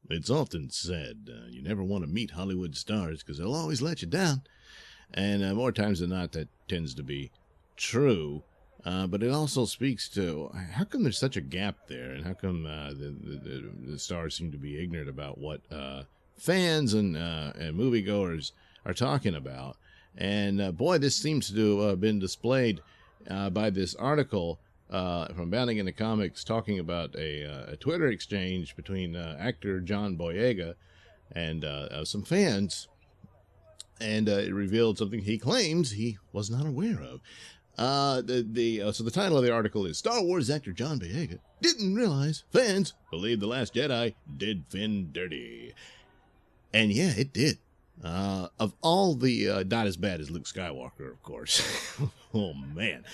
It's often said you never want to meet Hollywood stars because they'll always let you down. And more times than not, that tends to be true. But it also speaks to how come there's such a gap there, and how come the stars seem to be ignorant about what fans and moviegoers are talking about. And boy, this seems to have been displayed by this article from Bounding into Comics talking about a Twitter exchange between actor John Boyega and some fans. And it revealed something he claims he was not aware of. So the title of the article is Star Wars actor John Boyega didn't realize fans believed The Last Jedi did Finn dirty. And yeah, it did. Of all the, not as bad as Luke Skywalker, of course. Oh man.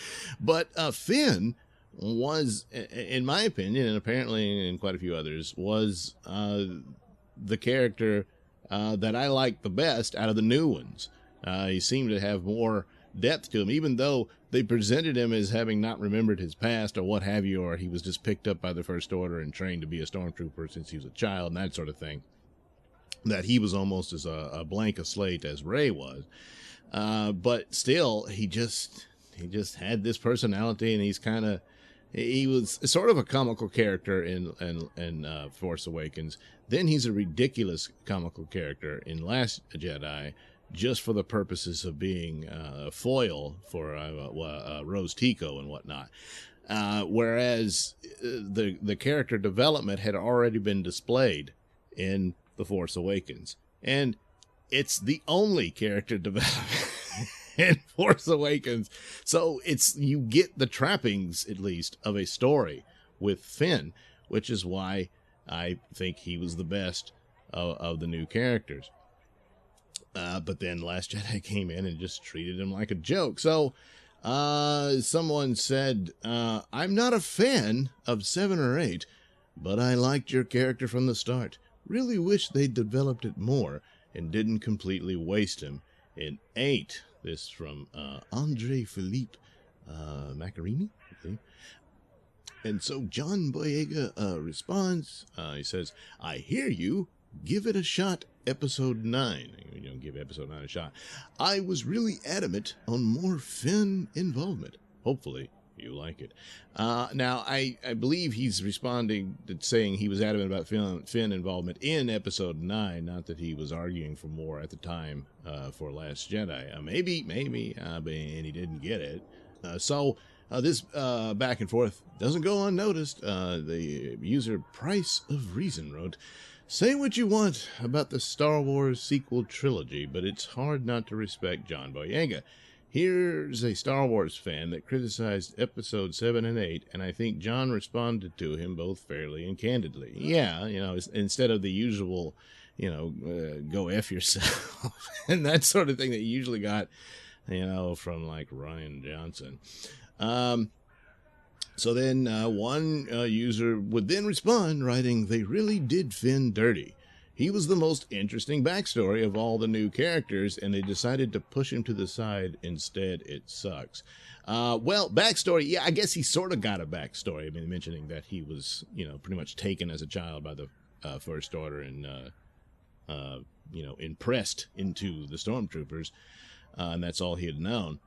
But Finn was, in my opinion, and apparently in quite a few others, was the character that I liked the best out of the new ones. He seemed to have more depth to him, even though they presented him as having not remembered his past or what have you, or he was just picked up by the First Order and trained to be a stormtrooper since he was a child and that sort of thing. That he was almost as a blank a slate as Rey was. But still, he just had this personality, and he was sort of a comical character in Force Awakens. Then he's a ridiculous comical character in Last Jedi, just for the purposes of being a foil for Rose Tico and whatnot. Whereas the character development had already been displayed in The Force Awakens. And it's the only character development in Force Awakens. So you get the trappings, at least, of a story with Finn, which is why I think he was the best of the new characters. But then Last Jedi came in and just treated him like a joke. So someone said, I'm not a fan of 7 or 8, but I liked your character from the start. Really wish they developed it more and didn't completely waste him in 8. This from Andre Philippe Macarini. And so John Boyega responds. He says, I hear you. Give it a shot, episode 9. You don't give episode 9 a shot. I was really adamant on more Finn involvement. Hopefully you like it. Now, I believe he's responding to saying he was adamant about Finn involvement in episode 9, not that he was arguing for more at the time for Last Jedi. Maybe, and he didn't get it. So this back and forth doesn't go unnoticed. The user Price of Reason wrote, say what you want about the Star Wars sequel trilogy, but it's hard not to respect John Boyega. Here's a Star Wars fan that criticized episode 7 and 8, and I think John responded to him both fairly and candidly. Yeah, instead of the usual, go F yourself and that sort of thing that you usually got, from like Ryan Johnson. So then one user would then respond, writing, they really did Finn dirty. He was the most interesting backstory of all the new characters, and they decided to push him to the side instead. It sucks. Well, backstory, yeah, I guess he sort of got a backstory. I mean, mentioning that he was, pretty much taken as a child by the First Order and, impressed into the Stormtroopers, and that's all he had known.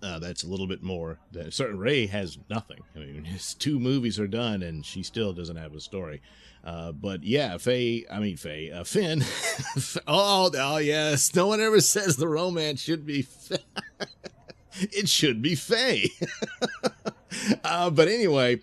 That's a little bit more. Certain Rey has nothing. I mean, his 2 movies are done, and she still doesn't have a story. But yeah, Finn. oh yes, no one ever says the romance should be. It should be Faye. But anyway,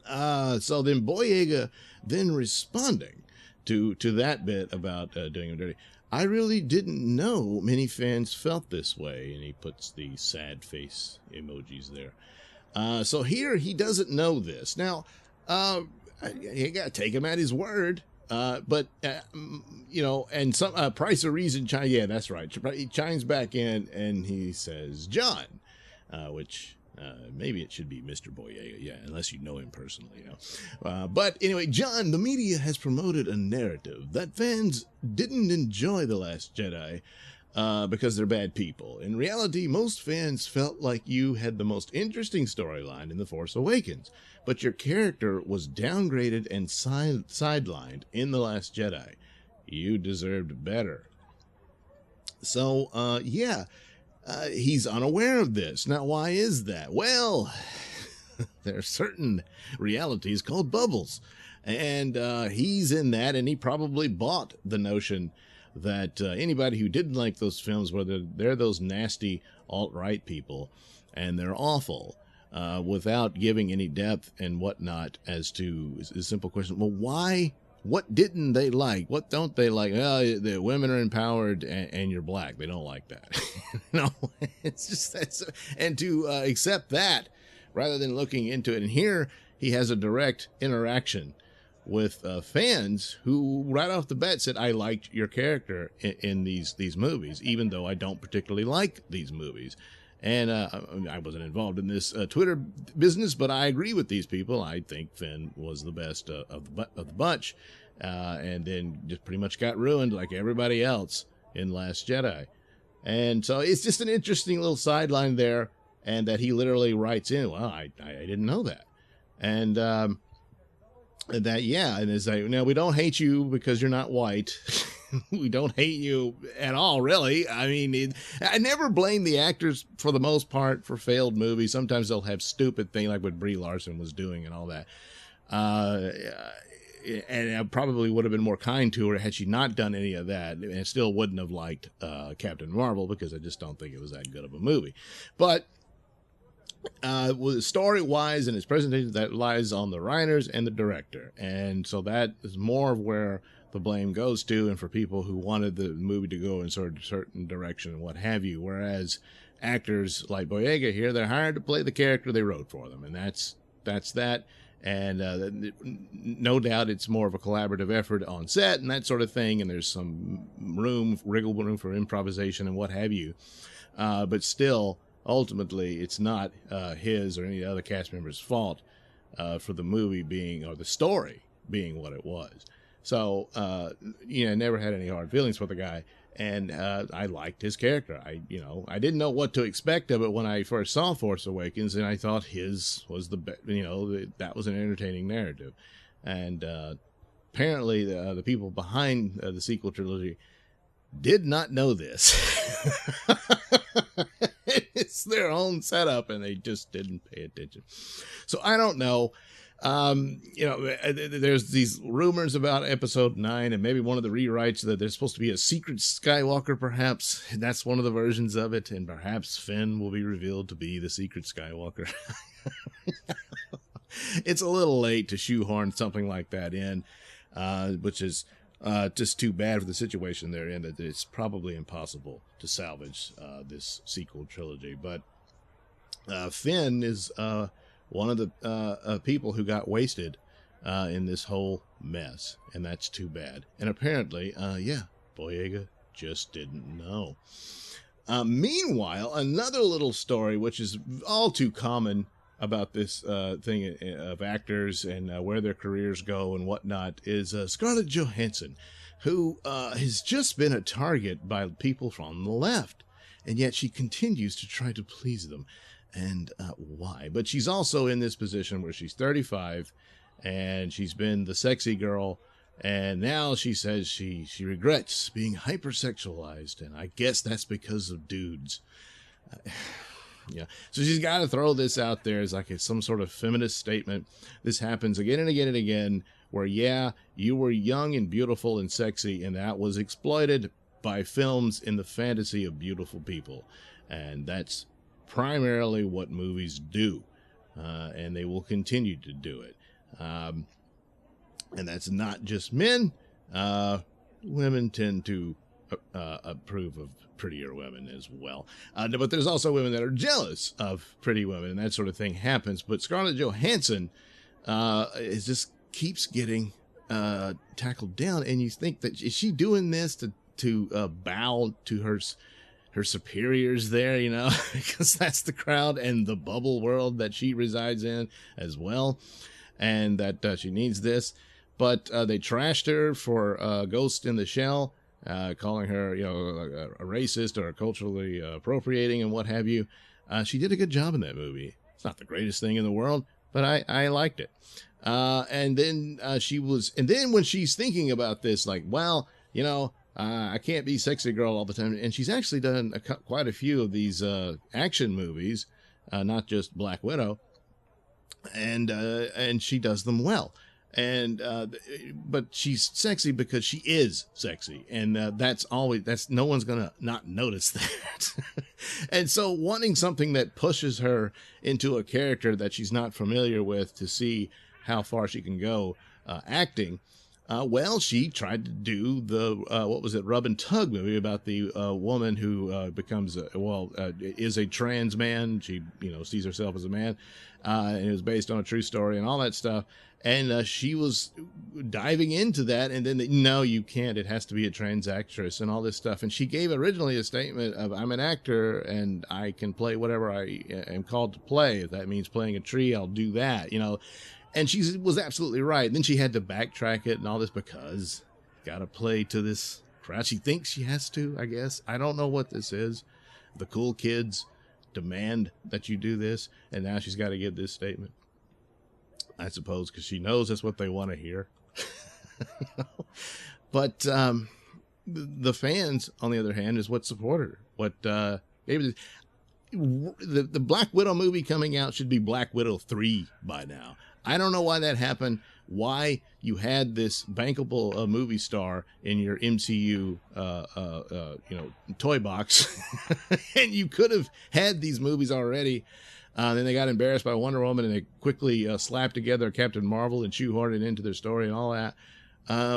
so then Boyega then responding to that bit about doing him dirty. I really didn't know many fans felt this way, and he puts the sad face emojis there. So here he doesn't know this. Now, you got to take him at his word. But and some Price of Reason, yeah, that's right. He chimes back in and he says, John, which maybe it should be Mr. Boyega, yeah, unless you know him personally, But anyway, John, the media has promoted a narrative that fans didn't enjoy The Last Jedi because they're bad people. In reality, most fans felt like you had the most interesting storyline in The Force Awakens, but your character was downgraded and sidelined in The Last Jedi. You deserved better. So, he's unaware of this. Now, why is that? Well, there are certain realities called bubbles, and he's in that, and he probably bought the notion that anybody who didn't like those films, whether they're those nasty alt-right people, and they're awful, without giving any depth and whatnot as to the simple question, well, why? What didn't they like? What don't they like? The women are empowered and you're black. They don't like that. No, it's just that's, and to accept that rather than looking into it. And here he has a direct interaction with fans who right off the bat said, I liked your character in these movies, even though I don't particularly like these movies. And I wasn't involved in this Twitter business, but I agree with these people. I think Finn was the best of the bunch, and then just pretty much got ruined like everybody else in Last Jedi. And so it's just an interesting little sideline there, and that he literally writes in, well, I didn't know that. And that, yeah, and it's like, no, we don't hate you because you're not white. We don't hate you at all, really. I mean, I never blame the actors for the most part for failed movies. Sometimes they'll have stupid things like what Brie Larson was doing and all that. And I probably would have been more kind to her had she not done any of that. And I still wouldn't have liked Captain Marvel because I just don't think it was that good of a movie. But story-wise and its presentation, that lies on the writers and the director. And so that is more of where the blame goes to, and for people who wanted the movie to go in sort of certain direction and what have you. Whereas actors like Boyega here, they're hired to play the character they wrote for them, and that's that. And no doubt it's more of a collaborative effort on set and that sort of thing, and there's some wriggle room for improvisation and what have you. But still, ultimately, it's not his or any other cast member's fault for the movie being, or the story being what it was. So, never had any hard feelings for the guy, and I liked his character. I didn't know what to expect of it when I first saw Force Awakens, and I thought his was that was an entertaining narrative. And apparently the people behind the sequel trilogy did not know this. It's their own setup, and they just didn't pay attention. So I don't know. There's these rumors about episode 9 and maybe one of the rewrites that there's supposed to be a secret Skywalker, perhaps. That's one of the versions of it, and perhaps Finn will be revealed to be the secret Skywalker. It's a little late to shoehorn something like that in, which is just too bad for the situation they're in, that it's probably impossible to salvage this sequel trilogy. But Finn is one of the people who got wasted in this whole mess, and that's too bad. And apparently, Boyega just didn't know. Meanwhile, another little story, which is all too common about this thing of actors and where their careers go and whatnot, is Scarlett Johansson, who has just been a target by people from the left, and yet she continues to try to please them. And why? But she's also in this position where she's 35, and she's been the sexy girl, and now she says she regrets being hypersexualized, and I guess that's because of dudes. Yeah, so she's got to throw this out there as like some sort of feminist statement. This happens again and again and again, where you were young and beautiful and sexy, and that was exploited by films in the fantasy of beautiful people, and that's primarily what movies do, and they will continue to do it. And that's not just men. Women tend to approve of prettier women as well. But there's also women that are jealous of pretty women, and that sort of thing happens. But Scarlett Johansson just keeps getting tackled down, and you think that, is she doing this to bow to her superiors there, because that's the crowd and the bubble world that she resides in as well, and that she needs this. But they trashed her for Ghost in the Shell, calling her, a racist or culturally appropriating and what have you. She did a good job in that movie. It's not the greatest thing in the world, but I liked it. And then when she's thinking about this, like, well, I can't be sexy girl all the time. And she's actually done quite a few of these action movies, not just Black Widow. And she does them well. But she's sexy because she is sexy. And no one's going to not notice that. And so wanting something that pushes her into a character that she's not familiar with to see how far she can go acting. She tried to do the Rub and Tug movie about the woman who becomes is a trans man. She sees herself as a man, and it was based on a true story and all that stuff. And she was diving into that, and then no, you can't. It has to be a trans actress and all this stuff. And she gave originally a statement of, I'm an actor and I can play whatever I am called to play. If that means playing a tree, I'll do that. And she was absolutely right. And then she had to backtrack it and all this because got to play to this crowd. She thinks she has to, I guess. I don't know what this is. The cool kids demand that you do this, and now she's got to give this statement. I suppose because she knows that's what they want to hear. But the fans, on the other hand, is what supported her. Maybe the Black Widow movie coming out should be Black Widow 3 by now. I don't know why that happened. Why you had this bankable movie star in your MCU, toy box, and you could have had these movies already. Then they got embarrassed by Wonder Woman, and they quickly slapped together Captain Marvel and shoehorned it into their story and all that.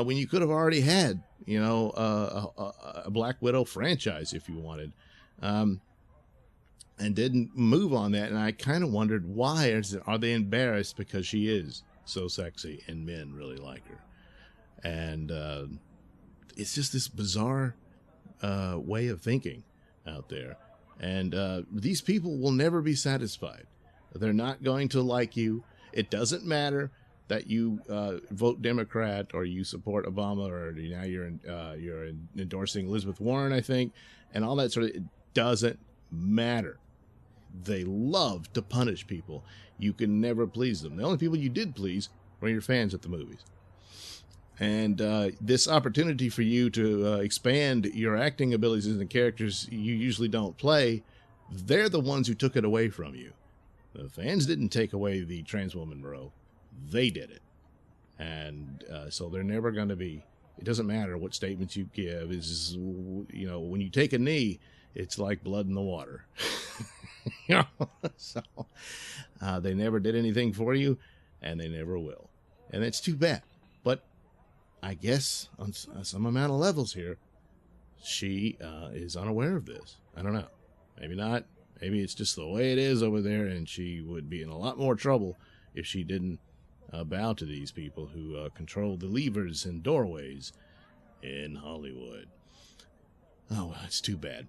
When you could have already had, a Black Widow franchise if you wanted. And didn't move on that. And I kind of wondered why. Are they embarrassed because she is so sexy and men really like her? And it's just this bizarre way of thinking out there. And these people will never be satisfied. They're not going to like you. It doesn't matter that you vote Democrat or you support Obama or now you're endorsing Elizabeth Warren, I think, and all that sort of. It doesn't matter. They love to punish people. You can never please them. The only people you did please were your fans at the movies. And this opportunity for you to expand your acting abilities and characters you usually don't play, they're the ones who took it away from you. The fans didn't take away the trans woman role. They did it. And so they're never going to be, it doesn't matter what statements you give. It's just, when you take a knee, it's like blood in the water. So they never did anything for you, and they never will. And it's too bad. But I guess on some amount of levels here, she is unaware of this. I don't know. Maybe not. Maybe it's just the way it is over there, and she would be in a lot more trouble if she didn't bow to these people who control the levers and doorways in Hollywood. Oh, well, it's too bad.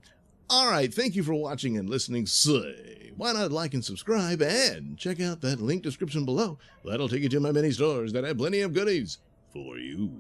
All right, thank you for watching and listening. Say, why not like and subscribe and check out that link description below. That'll take you to my many stores that have plenty of goodies for you.